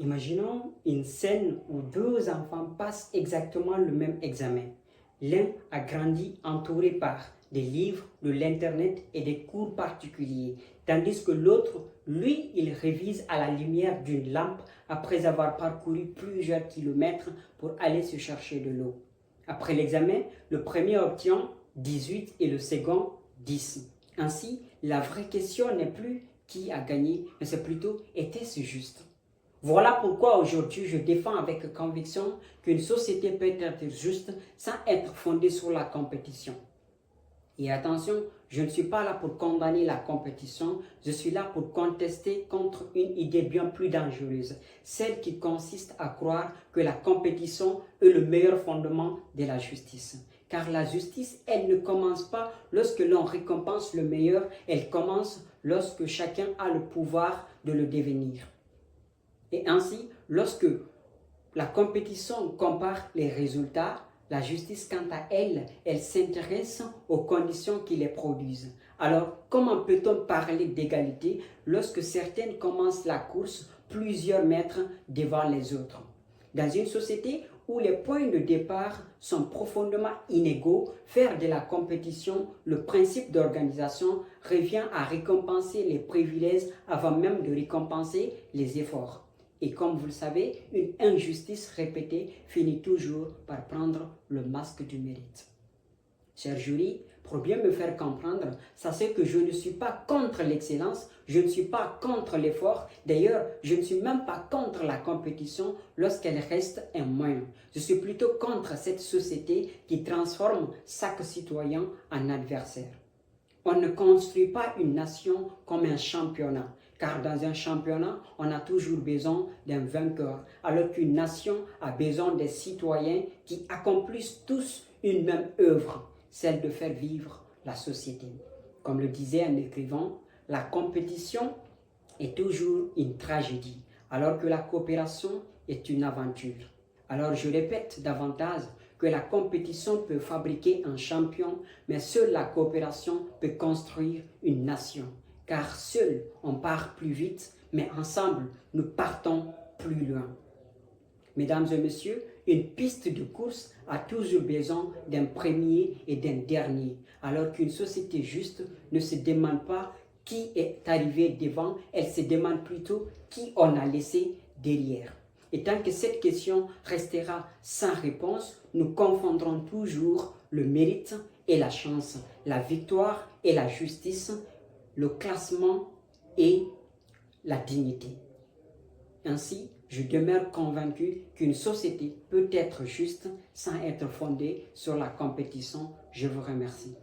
Imaginons une scène où deux enfants passent exactement le même examen. L'un a grandi entouré par des livres, de l'internet et des cours particuliers, tandis que l'autre, lui, il révise à la lumière d'une lampe après avoir parcouru plusieurs kilomètres pour aller se chercher de l'eau. Après l'examen, le premier obtient 18 et le second 10. Ainsi, la vraie question n'est plus qui a gagné, mais c'est plutôt était-ce juste? Voilà pourquoi aujourd'hui je défends avec conviction qu'une société peut être juste sans être fondée sur la compétition. Et attention, je ne suis pas là pour condamner la compétition, je suis là pour contester contre une idée bien plus dangereuse, celle qui consiste à croire que la compétition est le meilleur fondement de la justice. Car la justice, elle ne commence pas lorsque l'on récompense le meilleur, elle commence lorsque chacun a le pouvoir de le devenir. Et ainsi, lorsque la compétition compare les résultats, la justice, quant à elle, elle s'intéresse aux conditions qui les produisent. Alors, comment peut-on parler d'égalité lorsque certaines commencent la course plusieurs mètres devant les autres? Dans une société où les points de départ sont profondément inégaux, faire de la compétition le principe d'organisation revient à récompenser les privilèges avant même de récompenser les efforts. Et comme vous le savez, une injustice répétée finit toujours par prendre le masque du mérite. Cher jury, pour bien me faire comprendre, sachez que je ne suis pas contre l'excellence, je ne suis pas contre l'effort. D'ailleurs, je ne suis même pas contre la compétition lorsqu'elle reste un moyen. Je suis plutôt contre cette société qui transforme chaque citoyen en adversaire. On ne construit pas une nation comme un championnat, car dans un championnat, on a toujours besoin d'un vainqueur, alors qu'une nation a besoin des citoyens qui accomplissent tous une même œuvre, celle de faire vivre la société. Comme le disait un écrivain, la compétition est toujours une tragédie, alors que la coopération est une aventure. Alors je répète davantage que la compétition peut fabriquer un champion, mais seule la coopération peut construire une nation. Car seul on part plus vite, mais ensemble nous partons plus loin. Mesdames et messieurs, une piste de course a toujours besoin d'un premier et d'un dernier, alors qu'une société juste ne se demande pas qui est arrivé devant, elle se demande plutôt qui on a laissé derrière. Et tant que cette question restera sans réponse, nous confondrons toujours le mérite et la chance, la victoire et la justice, le classement et la dignité. Ainsi, je demeure convaincu qu'une société peut être juste sans être fondée sur la compétition. Je vous remercie.